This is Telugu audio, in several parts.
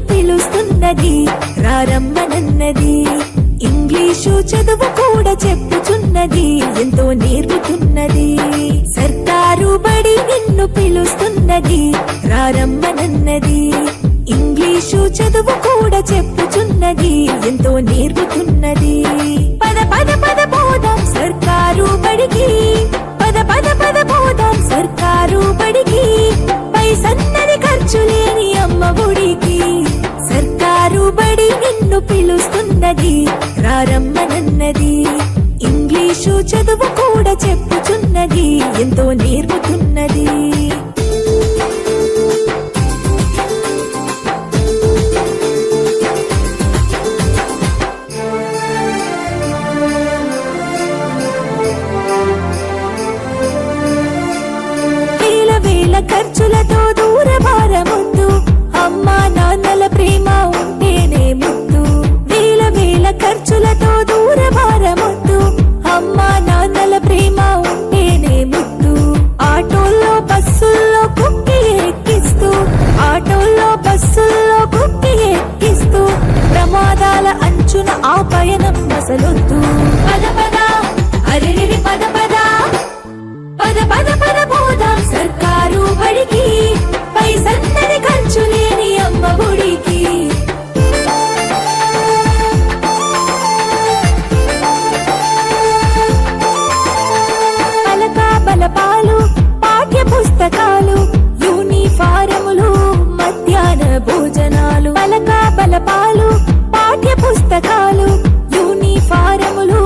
పిలుస్తున్నది రారమ్మనన్నది. ఇంగ్లీషు చదువు కూడా చెప్పుచున్నది, ఎంతో నేర్పుతున్నది. సర్కారు బడి నిన్ను పిలుస్తున్నది రారమ్మనన్నది. ఇంగ్లీషు చదువు కూడా చెప్పుచున్నది, ఎంతో నేర్పుతున్నది. పద పద పద పోదాం సర్కారు బడికి, పద పద పద పోదాం సర్కారు బడికి. పైసన్నది ఖర్చు లేని అమ్మ ఒడికి. సర్కారు బడి నిన్ను పిలుస్తున్నది రారమ్మనన్నది. ఇంగ్లీషు చదువు కూడా చెప్పుచున్నది, ఎంతో నేర్పుతున్నది. ఖర్చులతో దూరభారమొద్దు, అమ్మా నాన్నల ప్రేమ ఉంటేనే ముద్దు. వేల వేల ఖర్చులతో దూరభారమొద్దు, అమ్మా నాన్నల ప్రేమ ఉంటేనే ముద్దు. ఆటోల్లో బస్సుల్లో కుక్కి ఎక్కిస్తూ, ఆటోల్లో బస్సుల్లో కుక్కి ఎక్కిస్తూ, ప్రమాదాల అంచున ఆ పయనం అసలొద్దు. పద పద అరెరి పద పద, పద పద పద పోదాం సర్కారు బడికి. పైసన్నది ఖర్చు లేని అమ్మ ఒడికి. పలక బలపాలు పాఠ్య పుస్తకాలు, యూనిఫారములు మధ్యాహ్న భోజనాలు. పలక బలపాలు పాఠ్య పుస్తకాలు, యూనిఫారములు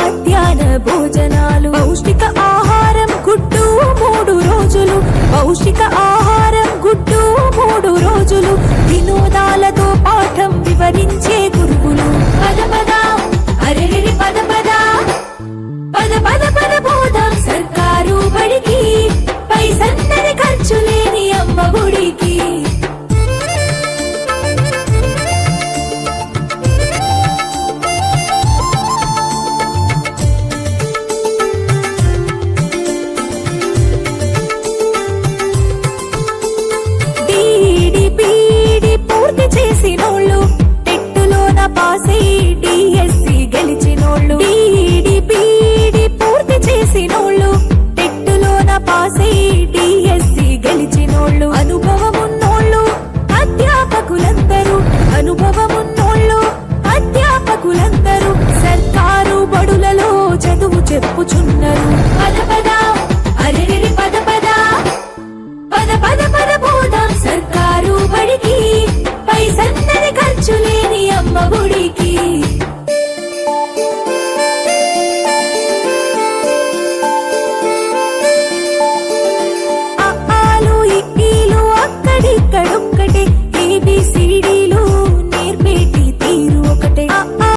మధ్యాహ్న భోజనాలు. పౌష్టిక ఆహారం గుడ్డు 3 రోజులు, పౌష్టిక ఆహారం గుడ్డు 3 రోజులు. వినోదాలతో పాఠం వివరించే గురువులు. పద పద అరెరి పద పద, పద పద పద పోదాం సర్కారు బడికి. పైసన్నది ఖర్చు లేని అమ్మ ఒడికి. చేసినోళ్ళు టెట్టులోన పాసై డిఎస్సి గెలిచినోళ్ళు. బీడి పూర్తి చేసినోళ్ళు టెట్టులోన పాసై డిఎస్సి గెలిచినోళ్ళు. అనుభవమున్నోళ్ళు అధ్యాపకులందరూ, అనుభవమున్నోళ్ళు అధ్యాపకులందరూ సర్కారు బడులలో చదువు చెప్పుచున్నారు. పద పద అరెరి పద పద, పద పద పద పోదాం సర్కారు బడికి. పైసన్నది ఖర్చు లేని అమ్మ ఒడికి. అక్కాలు ఇక్కీలు అక్కడిక్కడొక్కటే,